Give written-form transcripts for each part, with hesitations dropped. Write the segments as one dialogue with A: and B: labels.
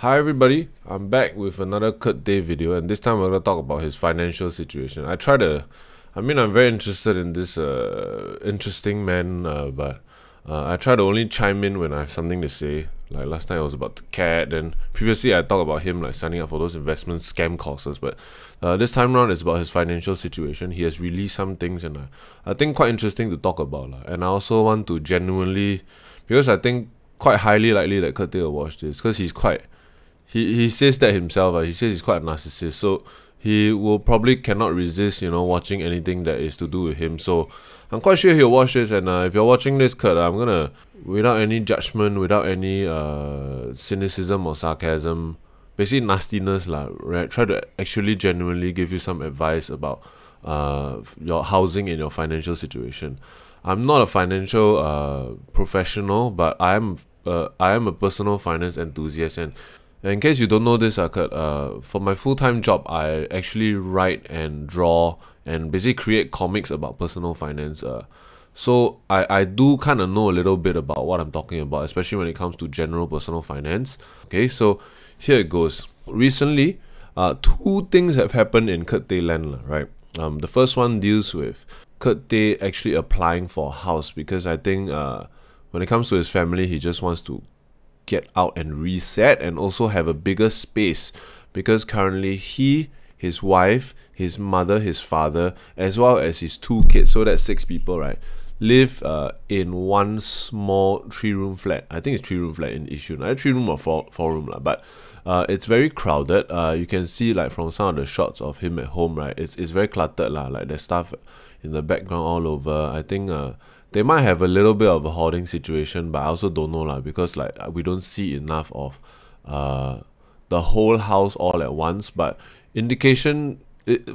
A: Hi everybody, I'm back with another Kurt Day video, and this time we're going to talk about his financial situation. I'm very interested in this interesting man, but I try to only chime in when I have something to say. Like last time I was about the cat, and previously I talked about him like signing up for those investment scam courses, but this time around it's about his financial situation. He has released some things, and I think quite interesting to talk about. And I also want to genuinely, because I think quite highly likely that Kurt Day will watch this, because he's quite he says that himself. He says he's quite a narcissist, so he will probably cannot resist, watching anything that is to do with him. So I'm quite sure he'll watch this, and if you're watching this, Kurt, I'm gonna, without any judgment, without any cynicism or sarcasm, basically nastiness, right? Try to actually genuinely give you some advice about your housing and your financial situation. I'm not a financial professional, but I am a personal finance enthusiast, and in case you don't know this, Kurt, for my full-time job, I actually write and draw and basically create comics about personal finance. So I do kind of know a little bit about what I'm talking about, especially when it comes to general personal finance. Okay, so here it goes. Recently, two things have happened in Kurt Day land, right? The first one deals with Kurt Day actually applying for a house, because I think when it comes to his family, he just wants to get out and reset and also have a bigger space, because currently he, his wife, his mother, his father, as well as his two kids, so that's 6 people, right, live in one small 3-room flat. I think it's 3-room flat in Yishun, either 3-room or 4-room, but it's very crowded. You can see like from some of the shots of him at home, right, it's very cluttered, like there's stuff in the background all over. I think they might have a little bit of a hoarding situation, but I also don't know, because like we don't see enough of the whole house all at once. But indication,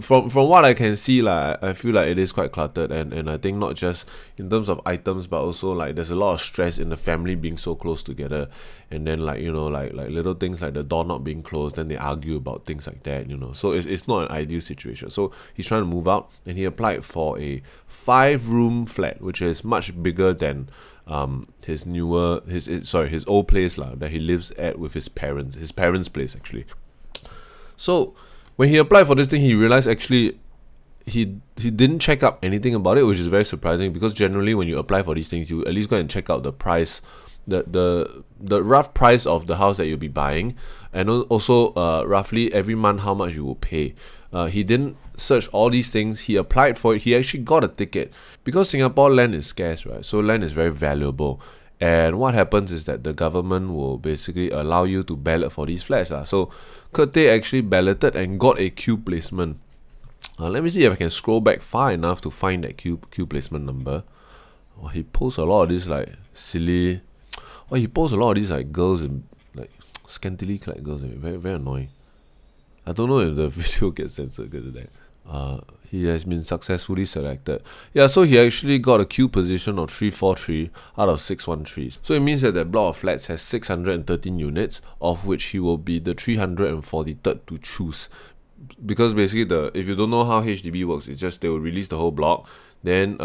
A: from what I can see, I feel like it is quite cluttered, and I think not just in terms of items, but also like there's a lot of stress in the family being so close together, and then like little things like the door not being closed, then they argue about things like that, so it's not an ideal situation. So he's trying to move out, and he applied for a 5-room flat, which is much bigger than his old place that he lives at with his parents' place actually. So when he applied for this thing, he realized actually he didn't check up anything about it, which is very surprising, because generally when you apply for these things, you at least go and check out the price, the rough price of the house that you'll be buying, and also roughly every month how much you will pay. He didn't search all these things. He applied for it. He actually got a ticket, because Singapore land is scarce, right? So land is very valuable. And what happens is that the government will basically allow you to ballot for these flats. So Kurt Day actually balloted and got a queue placement. Let me see if I can scroll back far enough to find that queue placement number. Oh, he posts a lot of these like silly... Oh, he posts a lot of these like girls in like scantily clad girls. Very, very annoying. I don't know if the video gets censored because of that. He has been successfully selected. Yeah, so he actually got a queue position of 343 out of 613. So it means that the block of flats has 613 units, of which he will be the 343rd to choose. Because basically, if you don't know how HDB works, it's just they will release the whole block. Then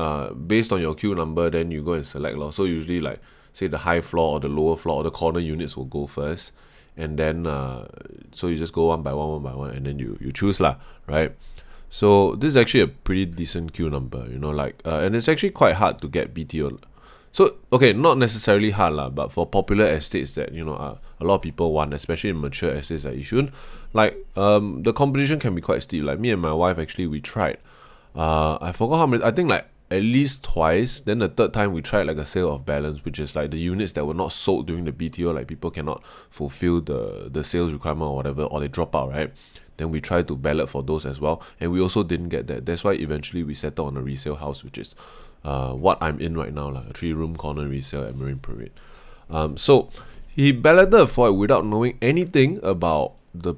A: based on your queue number, then you go and select. So usually like, say the high floor or the lower floor or the corner units will go first. And then, so you just go one by one, and then you choose right? So this is actually a pretty decent queue number, and it's actually quite hard to get BTO. So, okay, not necessarily hard but for popular estates that, a lot of people want, especially in mature estates like Yishun, the competition can be quite steep. Like me and my wife, actually, we tried, I forgot how many, I think like at least twice. Then the third time we tried like a sale of balance, which is like the units that were not sold during the BTO, like people cannot fulfill the sales requirement or whatever, or they drop out, right? Then we tried to ballot for those as well, and we also didn't get that. That's why eventually we settled on a resale house, which is what I'm in right now, a 3-room corner resale at Marine Parade. So he balloted for it without knowing anything about the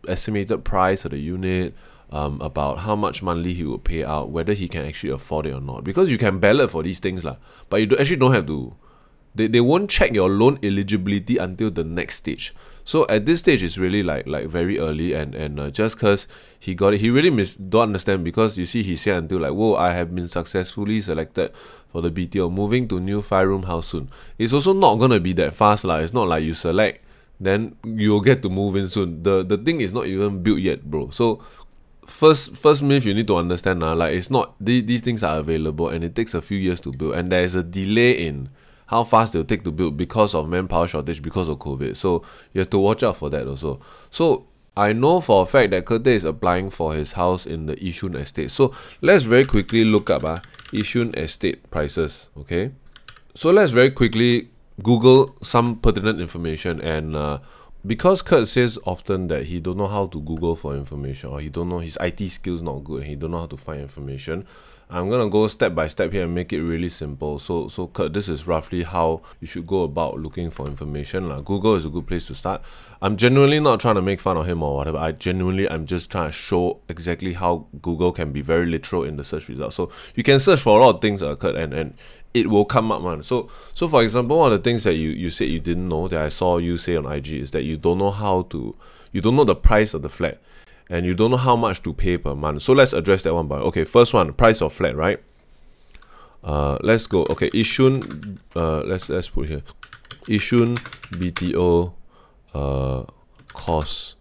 A: estimated price of the unit, about how much monthly he will pay out, whether he can actually afford it or not. Because you can ballot for these things, but you actually don't have to. They won't check your loan eligibility until the next stage. So at this stage, it's really like very early, and just because he got it, he really don't understand, because you see he said until like, whoa, I have been successfully selected for the BTO, moving to new 5-room house soon. It's also not gonna be that fast It's not like you select then you'll get to move in soon. The thing is not even built yet, bro. So first myth you need to understand now, like it's not these things are available and it takes a few years to build, and there is a delay in how fast they'll take to build because of manpower shortage, because of COVID. So you have to watch out for that also. So I know for a fact that Kurt is applying for his house in the Yishun estate. So let's very quickly look up Yishun estate prices. Okay, so let's very quickly Google some pertinent information. And because Kurt says often that he don't know how to Google for information, or he don't know, his IT skills not good and he don't know how to find information, I'm gonna go step by step here and make it really simple. So Kurt, this is roughly how you should go about looking for information. Google is a good place to start. I'm genuinely not trying to make fun of him or whatever. I'm just trying to show exactly how Google can be very literal in the search results. So you can search for a lot of things, Kurt, and it will come up, man. So for example, one of the things that you said you didn't know that I saw you say on IG is that you don't know the price of the flat, and you don't know how much to pay per month. So let's address that one by okay. First one, price of flat, right? Let's go. Okay, Yishun. Let's put here, Yishun BTO. Cost.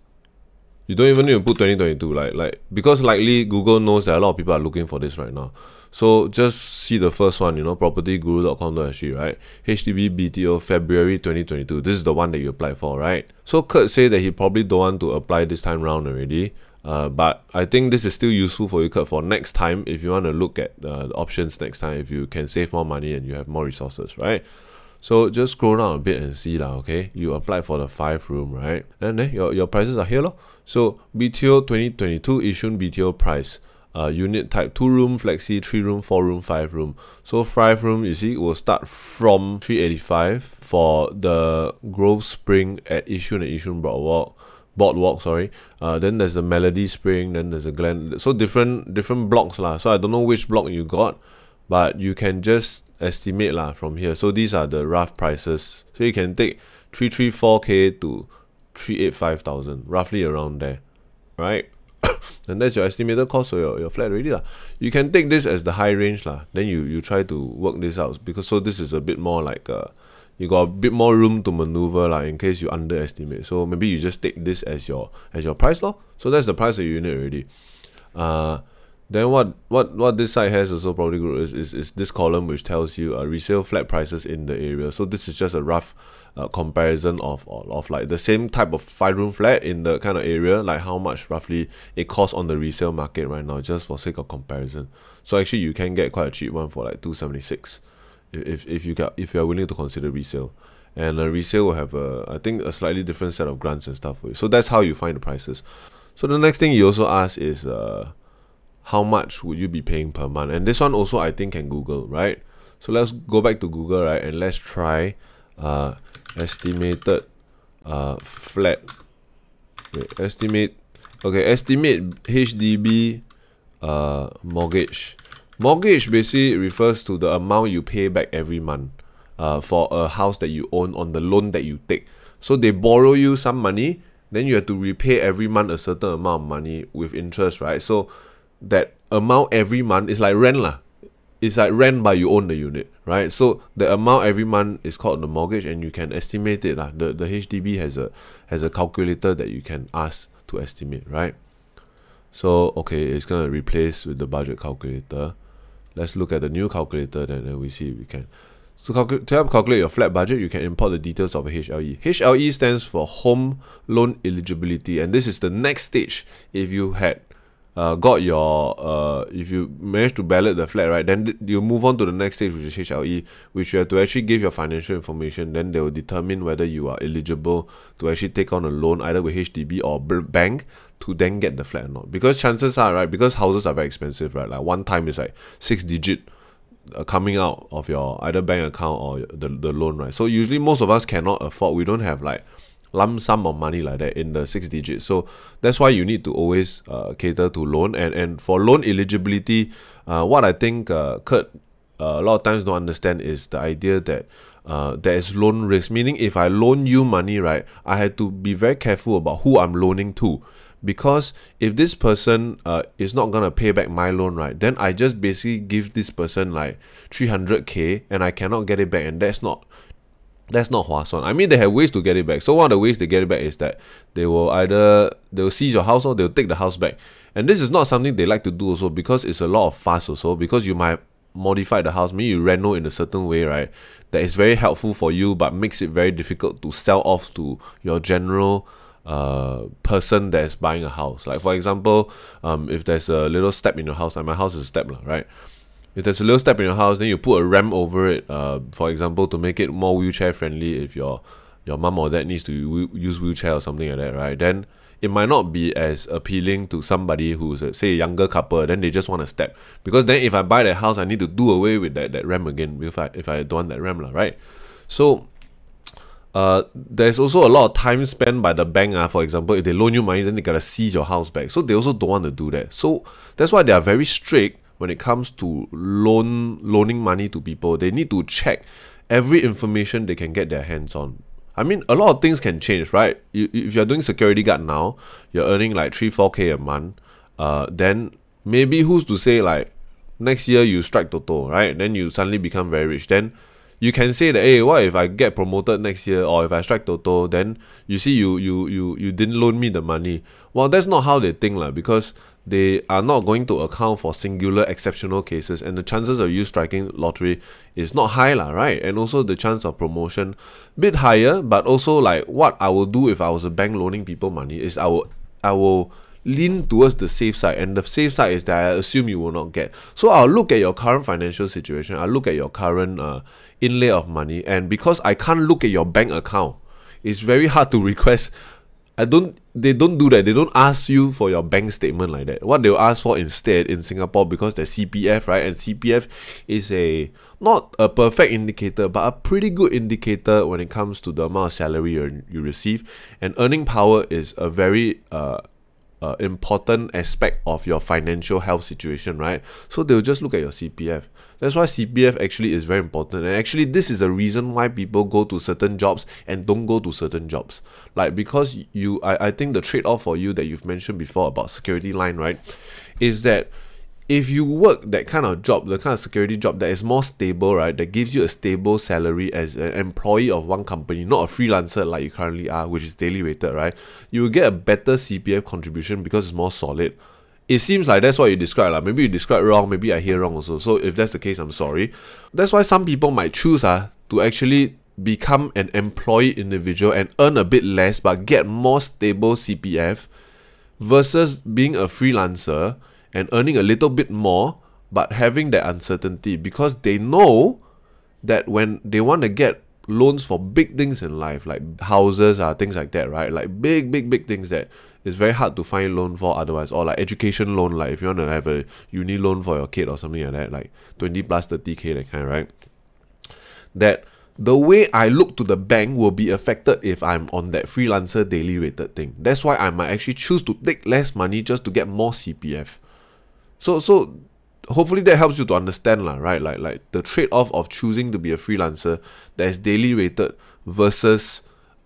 A: You don't even need to put 2022, like because likely Google knows that a lot of people are looking for this right now. So just see the first one, propertyguru.com.sg, right? HDB BTO February 2022. This is the one that you applied for, right? So Kurt said that he probably don't want to apply this time round already. But I think this is still useful for you, Kurt, for next time if you want to look at the options next time, if you can save more money and you have more resources, right? So just scroll down a bit and see okay, you applied for the 5-room, right? And then your prices are here lor. So BTO 2022 Yishun BTO price, unit type 2-room, flexi, 3-room, 4-room, 5-room. So 5-room, you see, will start from 385 for the Grove Spring at Yishun and Yishun Boardwalk, sorry. Then there's the Melody Spring, then there's a Glen. So different blocks lah. So I don't know which block you got, but you can just estimate from here. So these are the rough prices. So you can take 334k to 385,000, roughly around there, right? And that's your estimated cost for your flat already lah. You can take this as the high range lah. Then you try to work this out, because so this is a bit more like you got a bit more room to maneuver in case you underestimate. So maybe you just take this as your price lor. So that's the price of your unit already. Then what this site has also probably good is this column which tells you resale flat prices in the area. So this is just a rough comparison of like the same type of 5-room flat in the kind of area, like how much roughly it costs on the resale market right now, just for sake of comparison. So actually you can get quite a cheap one for like 276 if you are willing to consider resale. And resale will have I think a slightly different set of grants and stuff for you. So that's how you find the prices. So the next thing you also ask is how much would you be paying per month? And this one also I think can Google, right? So let's go back to Google, right? And let's try estimated flat. Estimate HDB mortgage. Mortgage basically refers to the amount you pay back every month for a house that you own on the loan that you take. So they borrow you some money, then you have to repay every month a certain amount of money with interest, right? So that amount every month is like rent lah. It's like rent, but you own the unit, right? So the amount every month is called the mortgage, and you can estimate it lah. The HDB has a calculator that you can ask to estimate, right? So okay, it's gonna replace with the budget calculator. Let's look at the new calculator, then we see if we can. So to help calculate your flat budget, you can import the details of a HLE. HLE stands for Home Loan Eligibility, and this is the next stage. If you had if you manage to ballot the flat, right, then you move on to the next stage, which is HLE, which you have to actually give your financial information. Then they will determine whether you are eligible to actually take on a loan either with HDB or bank to then get the flat or not. Because chances are, right, because houses are very expensive, right, like one time is like 6-digit coming out of your either bank account or the loan, right? So usually most of us cannot afford, we don't have like lump sum of money like that in the 6 digits. So that's why you need to always cater to loan. And for loan eligibility, what I think Kurt a lot of times don't understand is the idea that there is loan risk. Meaning if I loan you money, right, I had to be very careful about who I'm loaning to. Because if this person is not gonna pay back my loan, right, then I just basically give this person like 300k and I cannot get it back, and that's not That's not 划算. I mean, they have ways to get it back. So one of the ways they get it back is that they'll seize your house or they'll take the house back. And this is not something they like to do also, because it's a lot of fuss also, because you might modify the house, maybe you reno in a certain way, right, that is very helpful for you but makes it very difficult to sell off to your general person that's buying a house. Like for example, if there's a little step in your house, like my house is a step, right? If there's a little step in your house, then you put a ramp over it, for example, to make it more wheelchair friendly. If your mom or dad needs to use wheelchair or something like that, right, then it might not be as appealing to somebody who's say a younger couple. Then they just want a step, because then if I buy that house, I need to do away with that ramp again if I don't want that ramp, right? So there's also a lot of time spent by the bank. For example, if they loan you money, then they gotta seize your house back. So they also don't want to do that. So that's why they are very strict when it comes to loaning money to people. They need to check every information they can get their hands on. I mean, a lot of things can change, right? If you're doing security guard now, you're earning like 3-4K a month, then maybe who's to say like next year you strike Toto, right? Then you suddenly become very rich. Then you can say that, hey, what if I get promoted next year, or if I strike Toto, then you see you didn't loan me the money. Well, that's not how they think, because they are not going to account for singular exceptional cases, and the chances of you striking lottery is not high, right? And also the chance of promotion bit higher. But also, like, what I will do if I was a bank loaning people money is I will lean towards the safe side, and the safe side is that I assume you will not get. So I'll look at your current financial situation, I'll look at your current inlay of money, and because I can't look at your bank account, it's very hard to request. They don't do that. They don't ask you for your bank statement like that. What they'll ask for instead in Singapore, because there's CPF, right? And CPF is not a perfect indicator, but a pretty good indicator when it comes to the amount of salary you receive. And earning power is a very important aspect of your financial health situation, right? So they'll just look at your CPF. That's why CPF actually is very important. And actually, this is a reason why people go to certain jobs and don't go to certain jobs. Like, because I think the trade-off for you that you've mentioned before about security line, right, is that if you work that kind of job, the kind of security job that is more stable, right, that gives you a stable salary as an employee of one company, not a freelancer like you currently are, which is daily rated, right, you will get a better CPF contribution because it's more solid. It seems like that's what you described. Maybe you described wrong, maybe I hear wrong also. So if that's the case, I'm sorry. That's why some people might choose to actually become an employee individual and earn a bit less but get more stable CPF, versus being a freelancer and earning a little bit more but having that uncertainty, because they know that when they want to get loans for big things in life, like houses, things like that, right, like big things that is very hard to find loan for otherwise, or like education loan, like if you want to have a uni loan for your kid or something like that, like 20 plus 30K, that kind, right, that the way I look to the bank will be affected if I'm on that freelancer daily rated thing. That's why I might actually choose to take less money just to get more CPF. So hopefully that helps you to understand, right? Like the trade-off of choosing to be a freelancer that is daily rated versus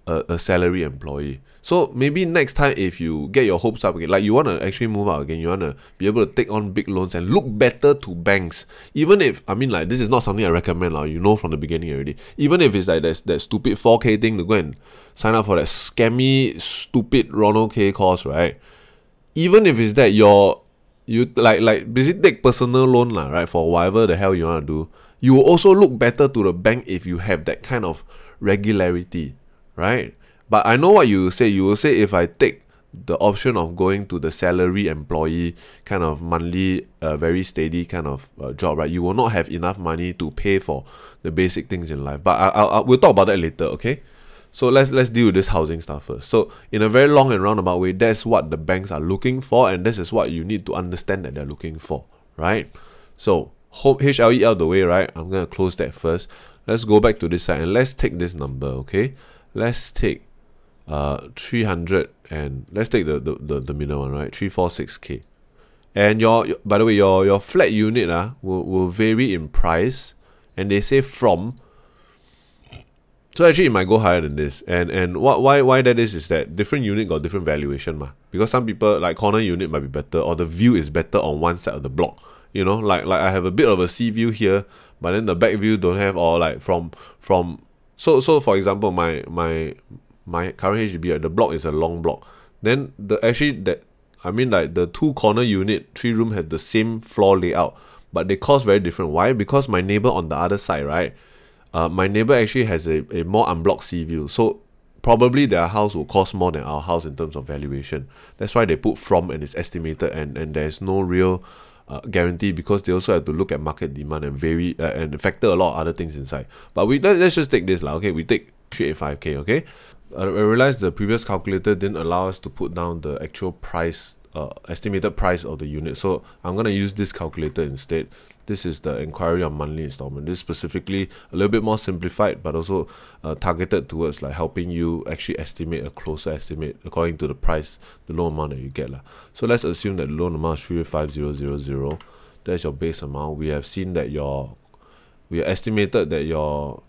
A: a salary employee. So maybe next time, if you get your hopes up again, like you want to actually move out again, you want to be able to take on big loans and look better to banks, even if, I mean, like, this is not something I recommend, you know from the beginning already. Even if it's like that stupid 4K thing to go and sign up for that scammy, stupid Ronald K course, right? Even if it's that you like basically take personal loan, right, for whatever the hell you want to do, you will also look better to the bank if you have that kind of regularity, right? But I know what you will say. You will say, if I take the option of going to the salary employee kind of monthly, very steady kind of job, right, you will not have enough money to pay for the basic things in life. But we'll talk about that later, okay? So let's deal with this housing stuff first. So in a very long and roundabout way, that's what the banks are looking for, and this is what you need to understand that they're looking for, right? So HLE out of the way, right? I'm going to close that first. Let's go back to this side and let's take this number, okay? Let's take 300, and let's take the middle one, right? 346K. And by the way, your flat unit will vary in price, and they say from. So actually it might go higher than this. And why that is that different unit got different valuation, because some people, like, corner unit might be better, or the view is better on one side of the block. You know, like I have a bit of a sea view here, but then the back view don't have, or like from So for example, my current HDB, right, the block is a long block. Then the two corner unit, 3 room, had the same floor layout, but they cost very different. Why? Because my neighbor on the other side, right? My neighbor actually has a more unblocked sea view. So probably their house will cost more than our house in terms of valuation. That's why they put from and it's estimated, and there's no real guarantee, because they also have to look at market demand and vary and factor a lot of other things inside. But let's just take this, okay? We take 385k, okay? I realized the previous calculator didn't allow us to put down the actual price, estimated price of the unit. So I'm going to use this calculator instead. This is the inquiry on monthly installment. This is specifically a little bit more simplified, but also targeted towards like helping you actually estimate a closer estimate according to the price, the loan amount that you get. So let's assume that the loan amount is 350,000. That's your base amount. We have seen that we have estimated that your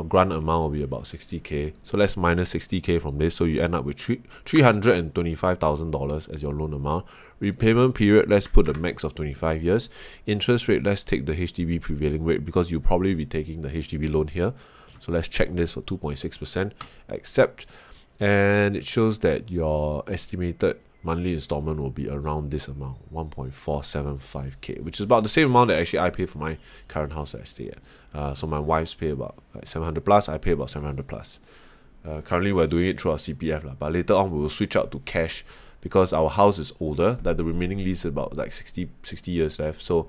A: grant amount will be about 60k. So let's minus 60k from this. So you end up with $325,000 as your loan amount. Repayment period, let's put a max of 25 years. Interest rate, let's take the HDB prevailing rate, because you'll probably be taking the HDB loan here. So let's check this for 2.6%. Accept. And it shows that your estimated monthly installment will be around this amount, 1.475k, which is about the same amount that actually I pay for my current house that I stay at. So my wife's pay about 700 plus, I pay about 700 plus. Currently we're doing it through our CPF, but later on we will switch out to cash, because our house is older, like the remaining lease is about like 60 years left. So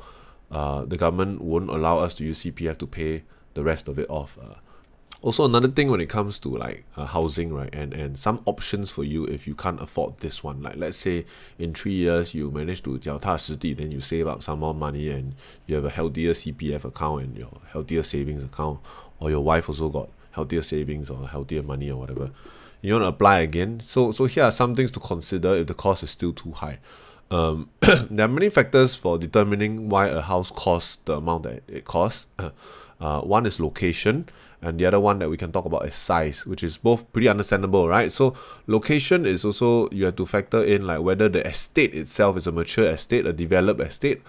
A: the government won't allow us to use CPF to pay the rest of it off. Also, another thing when it comes to like housing, right, and some options for you if you can't afford this one. Like let's say in 3 years you manage to 脚踏实地, then you save up some more money and you have a healthier CPF account and your healthier savings account, or your wife also got healthier savings or healthier money or whatever. You want to apply again. So here are some things to consider if the cost is still too high. There are many factors for determining why a house costs the amount that it costs. One is location, and the other one that we can talk about is size, which is both pretty understandable, right? So location is also, you have to factor in like whether the estate itself is a mature estate, a developed estate,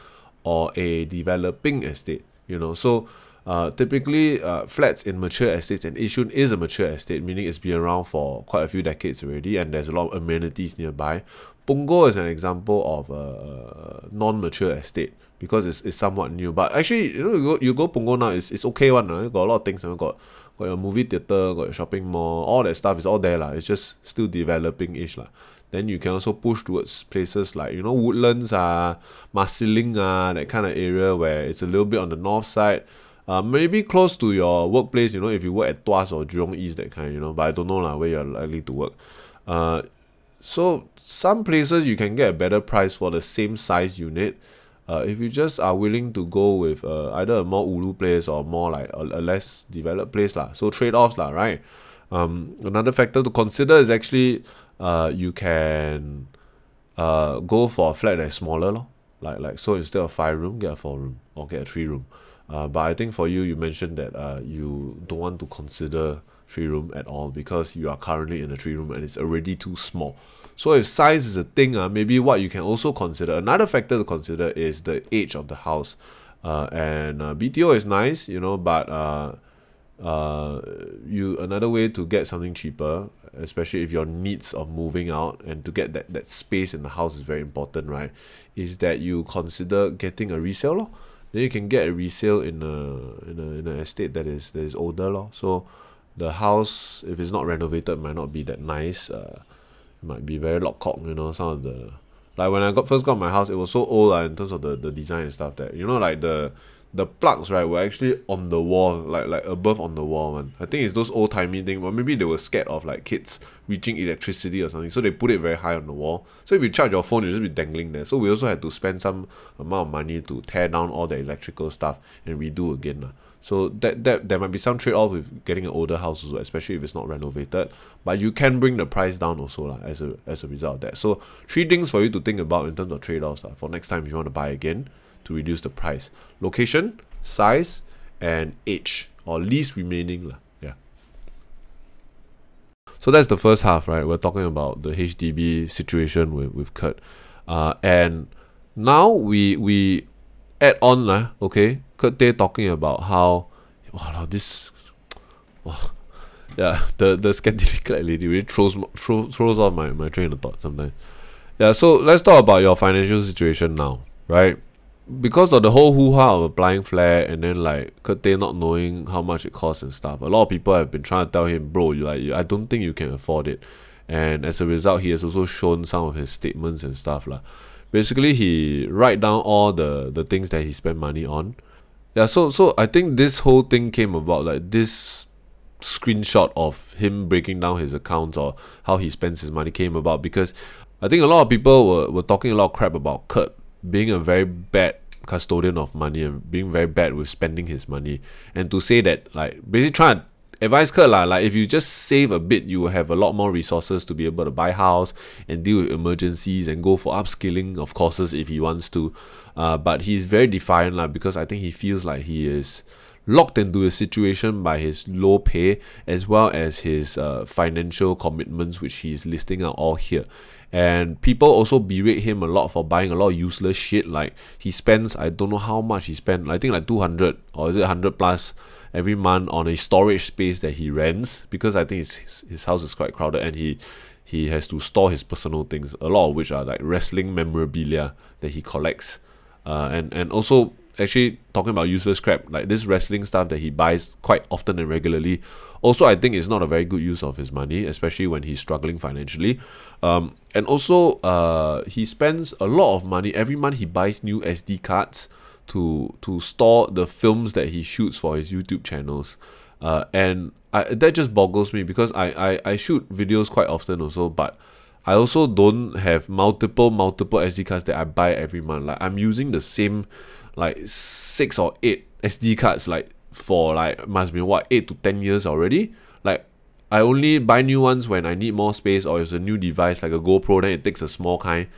A: or a developing estate, So typically flats in mature estates, and Yishun is a mature estate, meaning it's been around for quite a few decades already, and there's a lot of amenities nearby. Punggol is an example of a non-mature estate, because it's somewhat new. But actually, you go Punggol now, it's okay one. You got a lot of things. Got your movie theater, got your shopping mall, all that stuff is all there. It's just still developing-ish. Then you can also push towards places like, Woodlands, Marsiling, that kind of area where it's a little bit on the north side. Maybe close to your workplace, if you work at Tuas or Jurong East, that kind, but I don't know where you're likely to work. So some places you can get a better price for the same size unit. If you just are willing to go with either a more ulu place or more like a less developed place. So trade-offs, right? Another factor to consider is actually you can go for a flat that's smaller. So instead of 5-room, get a 4-room or get a 3-room. But I think for you, you mentioned that you don't want to consider 3-room at all because you are currently in a 3-room and it's already too small. So if size is a thing, maybe what you can also consider, another factor to consider is the age of the house. And BTO is nice, but another way to get something cheaper, especially if your needs of moving out and to get that space in the house is very important, right, is that you consider getting a resale. Then you can get a resale in an estate that is older. So the house, if it's not renovated, might not be that nice. It might be very log-cock, some of the, like when I first got my house, it was so old in terms of the design and stuff that, like the plugs, right, were actually on the wall, like above on the wall, man. I think it's those old-timey things, or maybe they were scared of like kids reaching electricity or something, so they put it very high on the wall. So if you charge your phone, you'll just be dangling there. So we also had to spend some amount of money to tear down all the electrical stuff and redo again. So that there might be some trade-off with getting an older house also, especially if it's not renovated. But you can bring the price down also as a result of that. So 3 things for you to think about in terms of trade-offs for next time if you want to buy again to reduce the price: location, size, and age or lease remaining. Yeah. So that's the first half, right? We're talking about the HDB situation with Kurt, and now we add on, okay. Kurt Day talking about how, this Yeah, the scantily clad lady really throws off my train of thought sometimes. Yeah, so let's talk about your financial situation now, right? Because of the whole hoo-ha of applying flat and then like Kate not knowing how much it costs and stuff, a lot of people have been trying to tell him, bro, I don't think you can afford it. And as a result, he has also shown some of his statements and stuff lah. Basically, he write down all the things that he spent money on. Yeah, so I think this whole thing came about, like this screenshot of him breaking down his accounts or how he spends his money came about because I think a lot of people were talking a lot of crap about Kurt being a very bad custodian of money and being very bad with spending his money, and to say that, like, basically trying to advise Kurt lah, like if you just save a bit, you will have a lot more resources to be able to buy house and deal with emergencies and go for upskilling of courses if he wants to. But he's very defiant lah, because I think he feels like he is locked into a situation by his low pay as well as his financial commitments, which he's listing out all here. And people also berate him a lot for buying a lot of useless shit. Like he spends, I don't know how much he spent, I think like 200 or is it 100 plus every month on a storage space that he rents, because I think his house is quite crowded and he has to store his personal things, a lot of which are like wrestling memorabilia that he collects. And also, actually talking about useless crap, like this wrestling stuff that he buys quite often and regularly, also I think is not a very good use of his money, especially when he's struggling financially. And also he spends a lot of money every month. He buys new SD cards to store the films that he shoots for his YouTube channels, and that just boggles me, because I shoot videos quite often also, but I also don't have multiple SD cards that I buy every month. Like I'm using the same like 6 or 8 SD cards like for like must be what 8 to 10 years already. Like I only buy new ones when I need more space, or it's a new device like a GoPro, then it takes a small kind,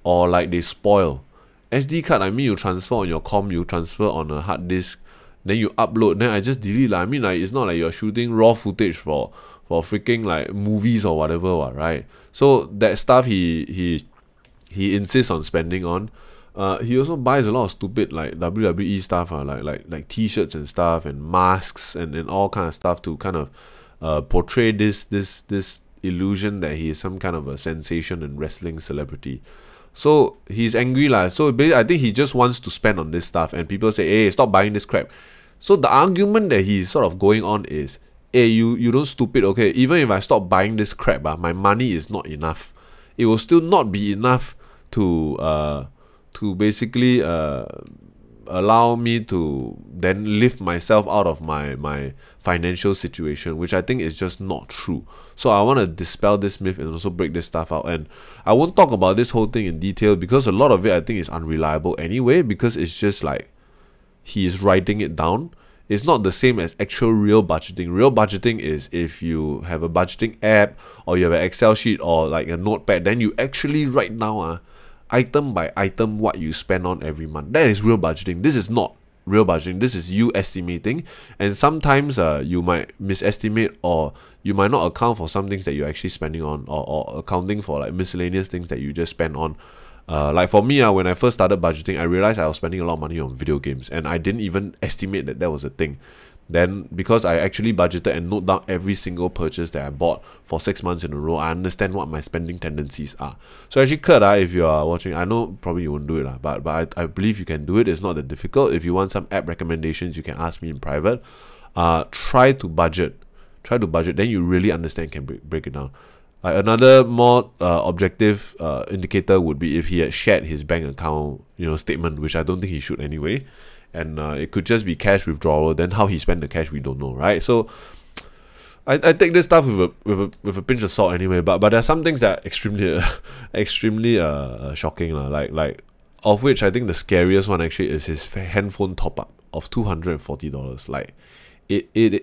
A: or like they spoil. SD card, I mean, you transfer on your com, you transfer on a hard disk, then you upload, then I just delete lah. I mean, like it's not like you're shooting raw footage for freaking like movies or whatever, right? So that stuff he insists on spending on. He also buys a lot of stupid like WWE stuff, like t-shirts and stuff and masks and all kind of stuff to kind of portray this illusion that he is some kind of a sensation and wrestling celebrity. So he's angry lah. So basically, I think he just wants to spend on this stuff, and people say, hey, stop buying this crap. So the argument that he's sort of going on is, hey, you don't stupid, okay, even if I stop buying this crap, my money is not enough. It will still not be enough to basically allow me to then lift myself out of my financial situation, which I think is just not true. So I want to dispel this myth and also break this stuff out. And I won't talk about this whole thing in detail, because a lot of it I think is unreliable anyway, because it's just like he is writing it down. It's not the same as actual real budgeting. Real budgeting is if you have a budgeting app or you have an Excel sheet or like a notepad, then you actually write down item by item what you spend on every month. That is real budgeting. This is not real budgeting. This is you estimating, and sometimes you might misestimate, or you might not account for some things that you're actually spending on, or accounting for like miscellaneous things that you just spend on. Like for me, when I first started budgeting, I realized I was spending a lot of money on video games, and I didn't even estimate that was a thing. Then, because I actually budgeted and note down every single purchase that I bought for 6 months in a row, I understand what my spending tendencies are. So actually, Kurt, if you are watching, I know probably you won't do it, but I believe you can do it. It's not that difficult. If you want some app recommendations, you can ask me in private. Try to budget. Then you really understand, can break it down. Another more objective indicator would be if he had shared his bank account statement, which I don't think he should anyway. And it could just be cash withdrawal. Then how he spent the cash, we don't know, right? So I take this stuff with a pinch of salt anyway. But there are some things that are extremely shocking, like of which I think the scariest one actually is his handphone top up of $240. Like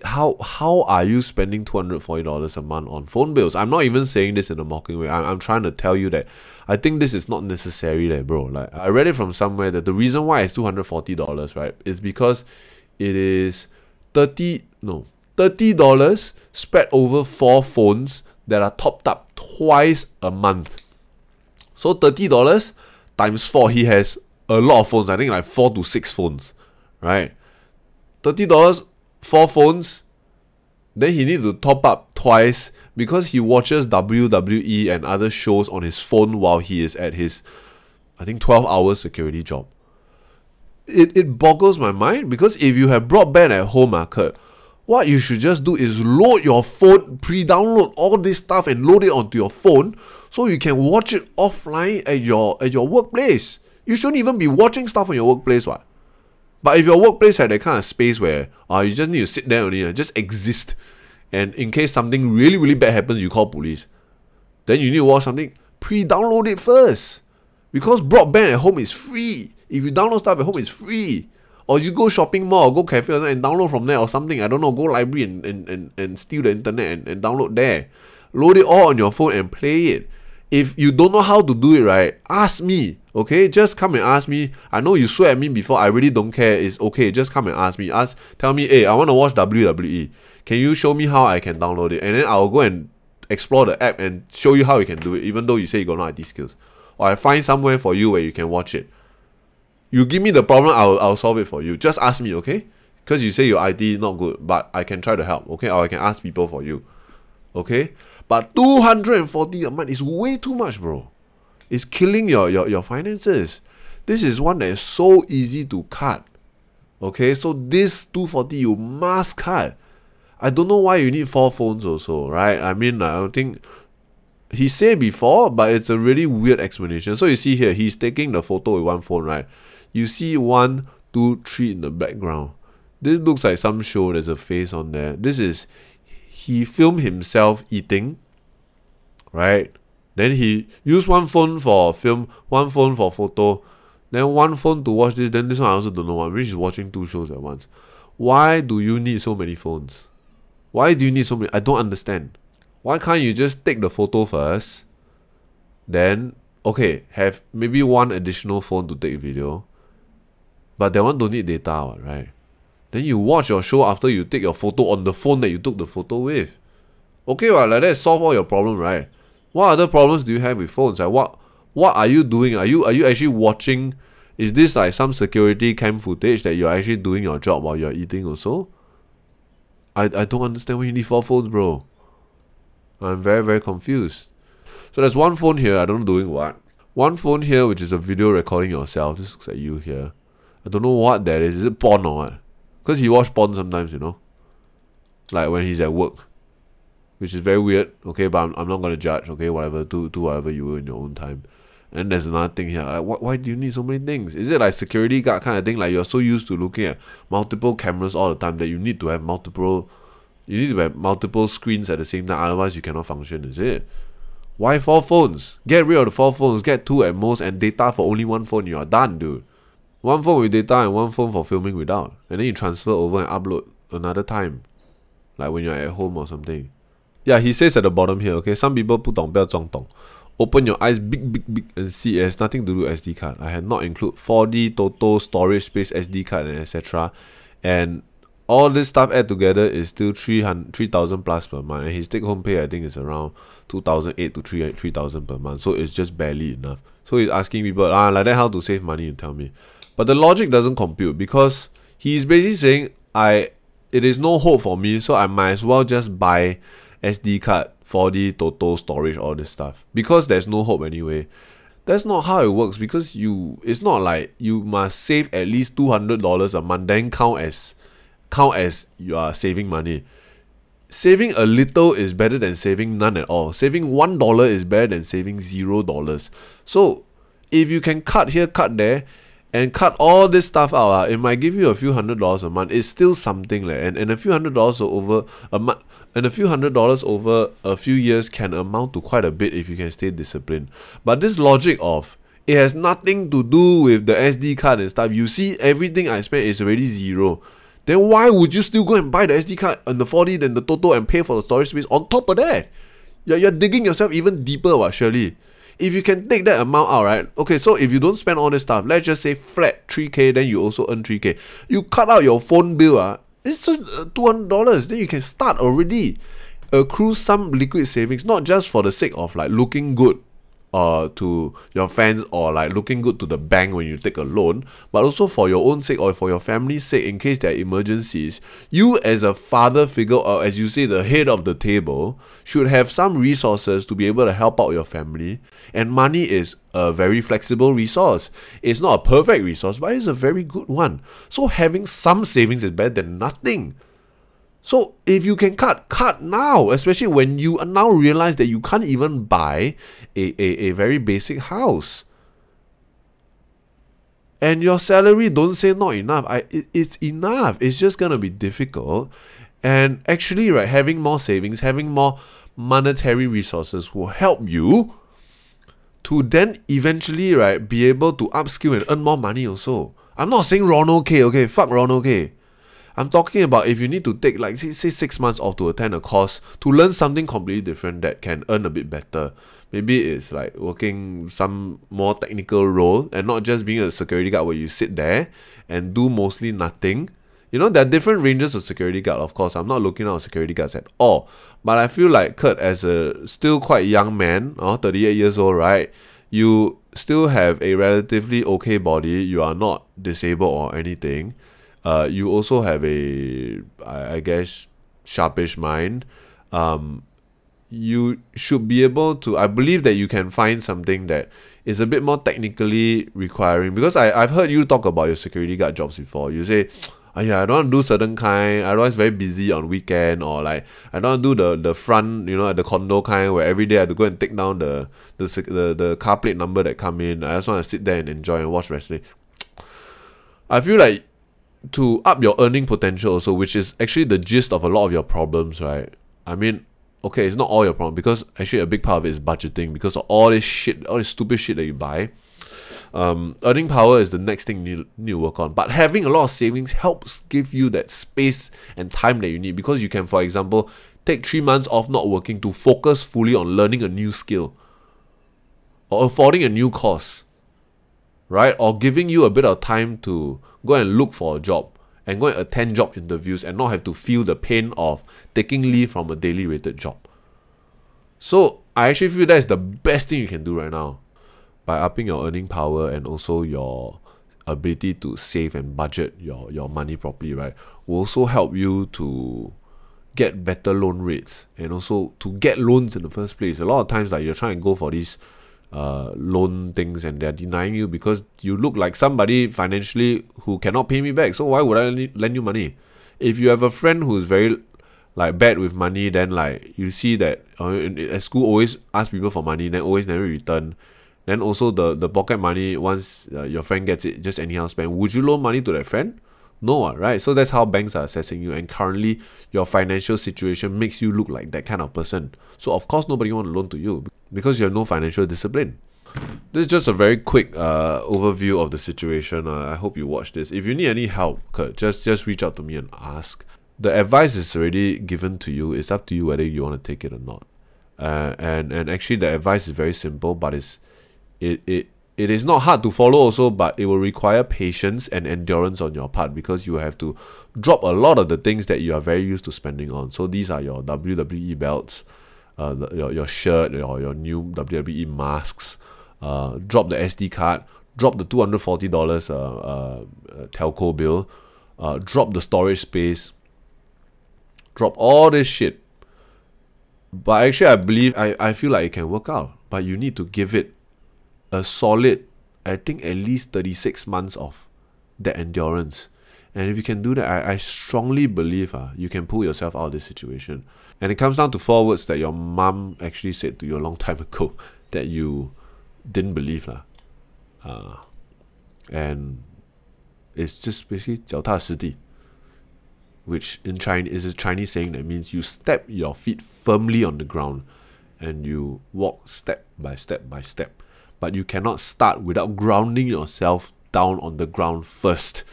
A: how are you spending $240 a month on phone bills? I'm not even saying this in a mocking way. I'm trying to tell you that I think this is not necessary, bro. Like I read it from somewhere that the reason why it's $240, right, is because it is $30 spread over 4 phones that are topped up twice a month. So $30 times 4, he has a lot of phones. I think like 4 to 6 phones, right? $30, 4 phones, then he need to top up twice because he watches WWE and other shows on his phone while he is at his, I think, 12-hour security job. It boggles my mind, because if you have broadband at home, Kurt, what you should just do is load your phone, pre-download all this stuff and load it onto your phone so you can watch it offline at your workplace. You shouldn't even be watching stuff on your workplace, what? But if your workplace had that kind of space where you just need to sit there only, just exist, and in case something really, really bad happens, you call police, then you need to watch something, pre-download it first. Because broadband at home is free. If you download stuff at home, it's free. Or you go shopping mall or go cafe and download from there or something. I don't know, go library and steal the internet and download there. Load it all on your phone and play it. If you don't know how to do it right, ask me. Okay, just come and ask me. I know you swear at me before, I really don't care. It's okay, just come and ask me. Tell me, hey, I want to watch WWE. Can you show me how I can download it? And then I'll go and explore the app and show you how you can do it, even though you say you got no IT skills. Or I find somewhere for you where you can watch it. You give me the problem, I'll solve it for you. Just ask me, okay? Because you say your IT is not good, but I can try to help, okay? Or I can ask people for you, okay? But 240 a month is way too much, bro. It's killing your finances. This is one that is so easy to cut, okay? So this 240 you must cut. I don't know why you need 4 phones also, right? I mean, I don't think... He said before, but it's a really weird explanation. So you see here, he's taking the photo with one phone, right? You see 1, 2, 3 in the background. This looks like some show. There's a face on there. This is, he filmed himself eating, right? Then he used one phone for film, one phone for photo, then one phone to watch this. Then this one I also don't know what. Rich is watching 2 shows at once. Why do you need so many phones? Why do you need so many? I don't understand. Why can't you just take the photo first, then, okay, have maybe one additional phone to take video, but that one don't need data, right? Then you watch your show after you take your photo on the phone that you took the photo with. Okay, well, like that solve all your problem, right? What other problems do you have with phones? Like what are you doing? Are you actually watching? Is this like some security cam footage that you're actually doing your job while you're eating also? I don't understand why you need 4 phones, bro. I'm very, very confused. So there's one phone here, I don't know doing what. One phone here, which is a video recording yourself. This looks like you here. I don't know what that is. Is it porn or what? Because he watch porn sometimes, you know. Like when he's at work. Which is very weird, okay, but I'm not going to judge, okay, whatever. Do whatever you will in your own time. And there's another thing here. Like, why do you need so many things? Is it like security guard kind of thing? Like you're so used to looking at multiple cameras all the time that you need to have multiple... You need to have multiple screens at the same time, otherwise you cannot function, is it? Why 4 phones? Get rid of the 4 phones, get 2 at most, and data for only 1 phone, you are done, dude. 1 phone with data and 1 phone for filming without. And then you transfer over and upload another time. Like when you're at home or something. Yeah, he says at the bottom here, okay, some people 不懂, 不要装懂. Open your eyes big and see it has nothing to do with SD card. I had not include 4D, total, storage space, SD card, and etc. And all this stuff add together is still 3,000 plus per month. And his take-home pay, I think, is around 2,800 to 3,000 per month. So it's just barely enough. So he's asking people, like that, how to save money, you tell me. But the logic doesn't compute because he's basically saying, it is no hope for me, so I might as well just buy SD card, 4D, total, storage, all this stuff. Because there's no hope anyway. That's not how it works, because it's not like you must save at least $200 a month, then count as you are saving money. Saving a little is better than saving none at all. Saving $1 is better than saving $0. So if you can cut here, cut there, and cut all this stuff out, it might give you a few $100s a month. It's still something, and a few $100s over a month, and a few $100s over a few years can amount to quite a bit if you can stay disciplined. But this logic of it has nothing to do with the SD card and stuff. You see, everything I spent is already $0. Then why would you still go and buy the SD card and the 4D, then the total, and pay for the storage space on top of that? You're digging yourself even deeper, surely. If you can take that amount out, right? Okay, so if you don't spend all this stuff, let's just say flat 3K, then you also earn 3K. You cut out your phone bill, it's just $200. Then you can start already accrue some liquid savings, not just for the sake of like looking good to your fans, or like looking good to the bank when you take a loan, but also for your own sake or for your family's sake, in case there are emergencies. You as a father figure, or as you say, the head of the table, should have some resources to be able to help out your family. And money is a very flexible resource. It's not a perfect resource, but it's a very good one. So having some savings is better than nothing. So if you can cut now, especially when you now realize that you can't even buy a very basic house. And your salary, don't say not enough. It's enough. It's just going to be difficult. And actually, right, having more savings, having more monetary resources will help you to then eventually, right, be able to upskill and earn more money also. I'm not saying Ronald K, okay? Fuck Ronald K. I'm talking about if you need to take, like, say 6 months off to attend a course to learn something completely different that can earn a bit better. Maybe it's like working some more technical role and not just being a security guard where you sit there and do mostly nothing. You know, there are different ranges of security guard, of course. I'm not looking at security guards at all. But I feel like Kurt, as a still quite young man, 38 years old, right? You still have a relatively okay body. You are not disabled or anything. You also have a, I guess, sharpish mind. You should be able to, I believe that you can find something that is a bit more technically requiring, because I've heard you talk about your security guard jobs before. You say, oh yeah, I don't want to do certain kind, otherwise very busy on weekend, or like I don't want to do the front, you know, at the condo kind where every day I have to go and take down the car plate number that come in. I just want to sit there and enjoy and watch wrestling. I feel like to up your earning potential also, which is actually the gist of a lot of your problems, right? I mean, okay, it's not all your problem, because actually a big part of it is budgeting, because of all this shit, all this stupid shit that you buy. Earning power is the next thing you need to work on. But having a lot of savings helps give you that space and time that you need, because you can, for example, take 3 months off not working to focus fully on learning a new skill, or affording a new course, right? Or giving you a bit of time to go and look for a job and go and attend job interviews and not have to feel the pain of taking leave from a daily rated job. So I actually feel that's the best thing you can do right now, by upping your earning power and also your ability to save and budget your money properly, right? Will also help you to get better loan rates and also to get loans in the first place. A lot of times, like, you're trying to go for these loan things and they're denying you because you look like somebody financially who cannot pay me back. So why would I lend you money? If you have a friend who's very like bad with money, then like you see that at school always ask people for money, then always never return. Then also the pocket money, once your friend gets it, just anyhow spend. Would you loan money to that friend? No, right? So that's how banks are assessing you, and currently your financial situation makes you look like that kind of person. So of course nobody want to loan to you because you have no financial discipline. This is just a very quick overview of the situation. I hope you watch this. If you need any help, just reach out to me and ask. The advice is already given to you. It's up to you whether you want to take it or not. And actually the advice is very simple, but it is not hard to follow also, but it will require patience and endurance on your part, because you have to drop a lot of the things that you are very used to spending on. So these are your WWE belts, your shirt, your new WWE masks, drop the SD card, drop the $240 telco bill, drop the storage space, drop all this shit. But actually I feel like it can work out, but you need to give it a solid, I think, at least 36 months of that endurance. And if you can do that, I strongly believe you can pull yourself out of this situation. And it comes down to 4 words that your mom actually said to you a long time ago that you didn't believe. And it's just basically 脚踏实地, which in Chinese is a Chinese saying that means you step your feet firmly on the ground and you walk step by step by step. But you cannot start without grounding yourself down on the ground first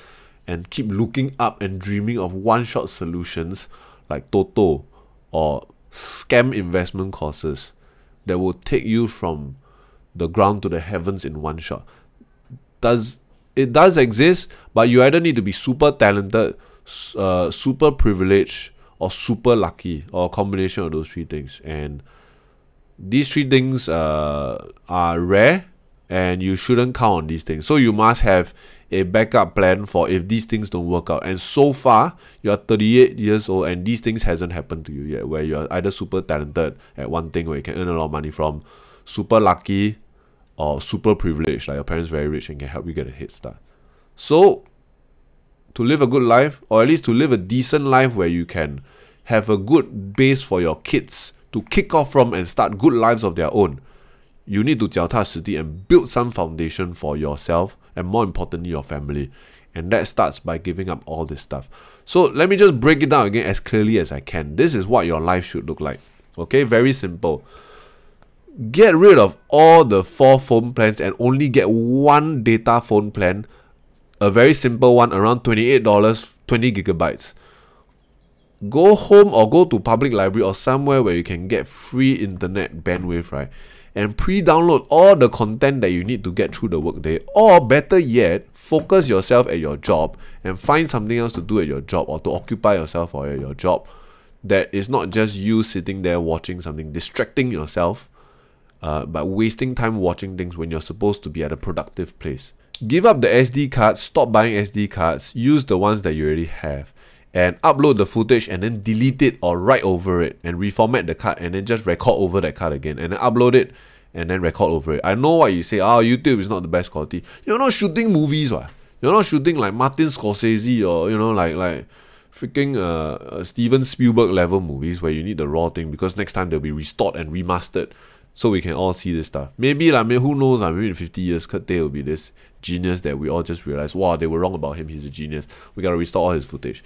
A: and keep looking up and dreaming of one-shot solutions like Toto or scam investment courses that will take you from the ground to the heavens in one shot. It does exist, but you either need to be super talented, super privileged, or super lucky, or a combination of those 3 things. And These three things are rare, and you shouldn't count on these things. So you must have a backup plan for if these things don't work out. And so far, you are 38 years old and these things hasn't happened to you yet, where you are either super talented at one thing where you can earn a lot of money from, super lucky, or super privileged, like your parents very rich and can help you get a head start. So, to live a good life, or at least to live a decent life where you can have a good base for your kids to kick off from and start good lives of their own, you need to 脚踏实地 and build some foundation for yourself and more importantly your family. And that starts by giving up all this stuff. So let me just break it down again as clearly as I can. This is what your life should look like. Okay, very simple. Get rid of all the 4 phone plans and only get one data phone plan. A very simple one, around $28, 20 gigabytes. Go home or go to public library or somewhere where you can get free internet bandwidth, right? And pre-download all the content that you need to get through the workday. Or better yet, focus yourself at your job and find something else to do at your job or to occupy yourself or at your job that is not just you sitting there watching something, distracting yourself, but wasting time watching things when you're supposed to be at a productive place. Give up the SD cards, stop buying SD cards, use the ones that you already have, and upload the footage and then delete it or write over it and reformat the card and then just record over that card again and then upload it and then record over it. I know what you say, YouTube is not the best quality. You're not shooting movies, what? You're not shooting like Martin Scorsese or, like freaking Steven Spielberg level movies where you need the raw thing because next time they'll be restored and remastered so we can all see this stuff. Maybe who knows, maybe in 50 years, Kurt Day will be this genius that we all just realize, wow, they were wrong about him, he's a genius. We gotta restore all his footage.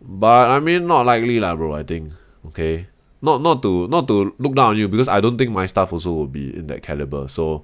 A: But not likely bro, I think. Okay, not to look down on you because I don't think my stuff also will be in that caliber. So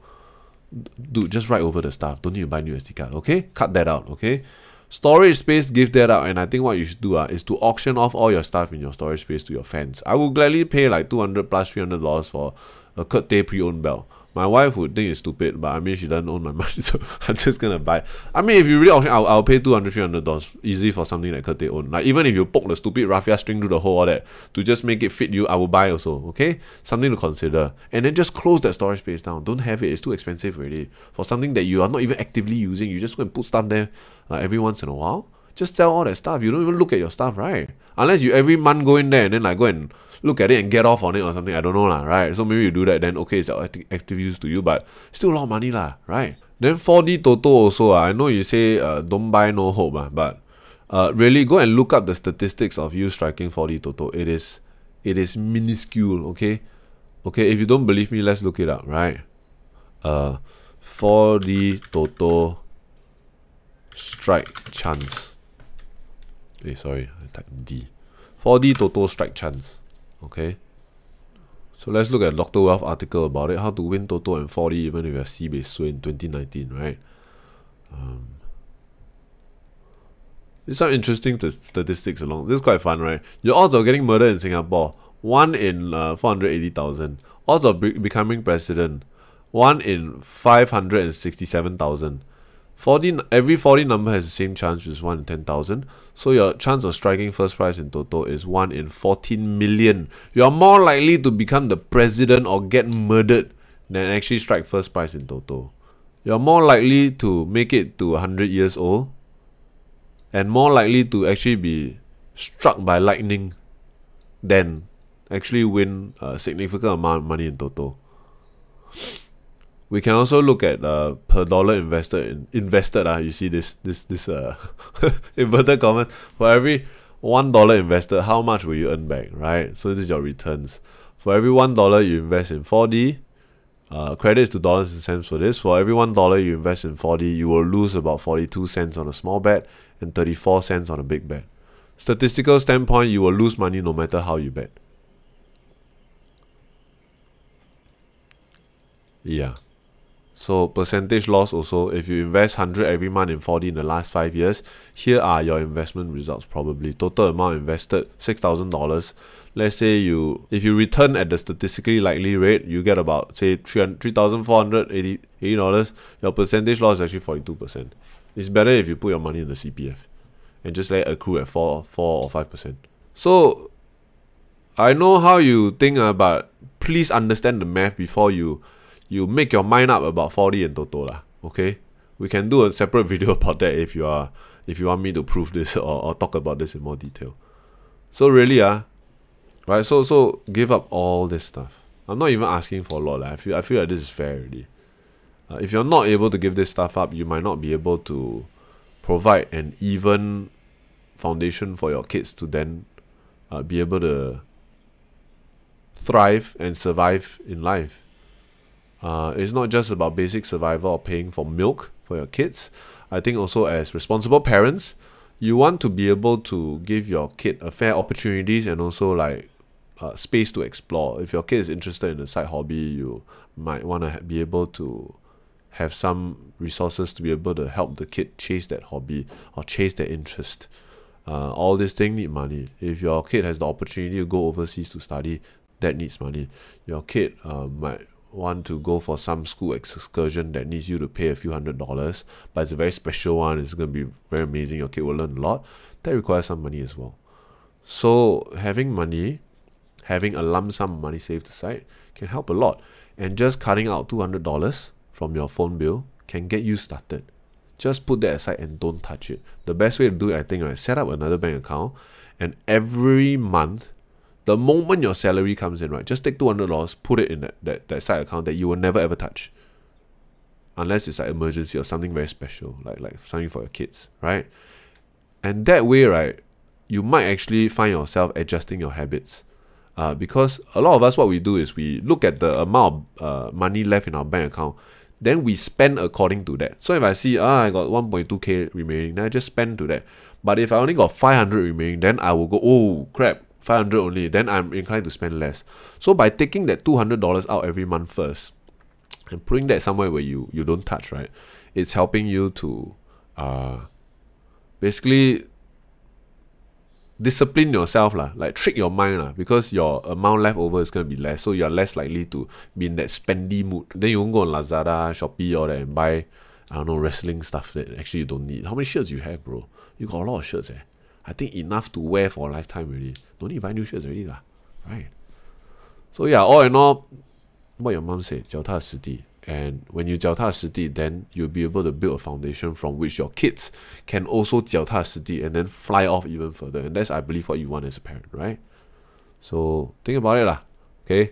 A: dude, just write over the stuff. Don't need to buy new SD card. Okay, cut that out. Okay, storage space, give that out. And I think what you should do is to auction off all your stuff in your storage space to your fans. I would gladly pay like $200 plus $300 for a Kurt Day pre-owned belt. My wife would think it's stupid, but she doesn't own my money, so I'm just gonna buy. If you really auction, I'll pay $200, $300 easy for something like Kurt Day own. Like even if you poke the stupid raffia string through the hole, all that to just make it fit you, I will buy also. Okay, something to consider. And then just close that storage space down. Don't have it; it's too expensive already for something that you are not even actively using. You just go and put stuff there every once in a while. Just sell all that stuff. You don't even look at your stuff, right? Unless you every month go in there and then go and look at it and get off on it or something. I don't know right? So maybe you do that, then okay, it's active use to you, but still a lot of money right? Then 4D Toto also, I know you say don't buy no hope, but really go and look up the statistics of you striking 4D Toto. It is minuscule, okay? Okay, if you don't believe me, let's look it up, right? 4D Toto strike chance. Sorry, I typed D. 4D Toto strike chance. Okay, so let's look at Dr. Wealth article about it. How to win Toto and 4D even if you're C-based sway in 2019, right? There's some interesting statistics along. This is quite fun, right? Your odds of getting murdered in Singapore, 1 in 480,000. Odds of becoming president, 1 in 567,000. Every 4D number has the same chance, which is 1 in 10,000. So your chance of striking first prize in Toto is 1 in 14 million. You are more likely to become the president or get murdered than actually strike first prize in Toto. You are more likely to make it to 100 years old and more likely to actually be struck by lightning than actually win a significant amount of money in Toto. We can also look at per dollar invested. You see this inverted commas. For every $1 invested, how much will you earn back, right? So this is your returns. For every $1 you invest in 4D, credits to dollars and cents for this. For every $1 you invest in 4D, you will lose about 42 cents on a small bet and 34 cents on a big bet. Statistical standpoint, you will lose money no matter how you bet. Yeah. So percentage loss also, if you invest 100 every month in 4D in the last 5 years, here are your investment results probably. Total amount invested, $6,000. Let's say if you return at the statistically likely rate, you get about, say, $3,480. Your percentage loss is actually 42%. It's better if you put your money in the CPF and just let it accrue at 4 or 5%. So, I know how you think, but please understand the math before you make your mind up about 4D and Toto lah. Okay, we can do a separate video about that if you want me to prove this or talk about this in more detail. So really right, so give up all this stuff. I'm not even asking for a lot. I feel like this is fair already. If you're not able to give this stuff up, you might not be able to provide an even foundation for your kids to then be able to thrive and survive in life. It's not just about basic survival or paying for milk for your kids. I think also as responsible parents, you want to be able to give your kid a fair opportunities and also like space to explore. If your kid is interested in a side hobby, you might want to be able to have some resources to be able to help the kid chase that hobby or chase their interest. All these things need money. If your kid has the opportunity to go overseas to study, that needs money. Your kid might want to go for some school excursion that needs you to pay a few $100s, but it's a very special one, it's going to be very amazing, your kid will learn a lot. That requires some money as well. So having money, having a lump sum of money saved aside can help a lot. And just cutting out $200 from your phone bill can get you started. Just put that aside and don't touch it. The best way to do it, I think, right, set up another bank account, and every month, the moment your salary comes in, right, just take $200, put it in that side account that you will never ever touch, unless it's like emergency or something very special, like something for your kids, right? And that way, right, you might actually find yourself adjusting your habits, because a lot of us, what we do is we look at the amount of money left in our bank account, then we spend according to that. So if I see I got 1.2k remaining, then I just spend to that. But if I only got 500 remaining, then I will go, oh crap, 500 only, then I'm inclined to spend less. So by taking that $200 out every month first and putting that somewhere where you don't touch, right, it's helping you to basically discipline yourself lah, like trick your mind lah, because your amount left over is going to be less, so you're less likely to be in that spendy mood. Then you won't go on Lazada, Shopee, all that and buy, I don't know, wrestling stuff that actually you don't need. How many shirts you have, bro? You got a lot of shirts, I think enough to wear for a lifetime already. Don't need to buy new shirts already lah, right? So yeah, all in all, what your mom said, 脚踏实地. And when you 脚踏实地, then you'll be able to build a foundation from which your kids can also 脚踏实地 and then fly off even further. And that's, I believe, what you want as a parent, right? So think about it lah, okay?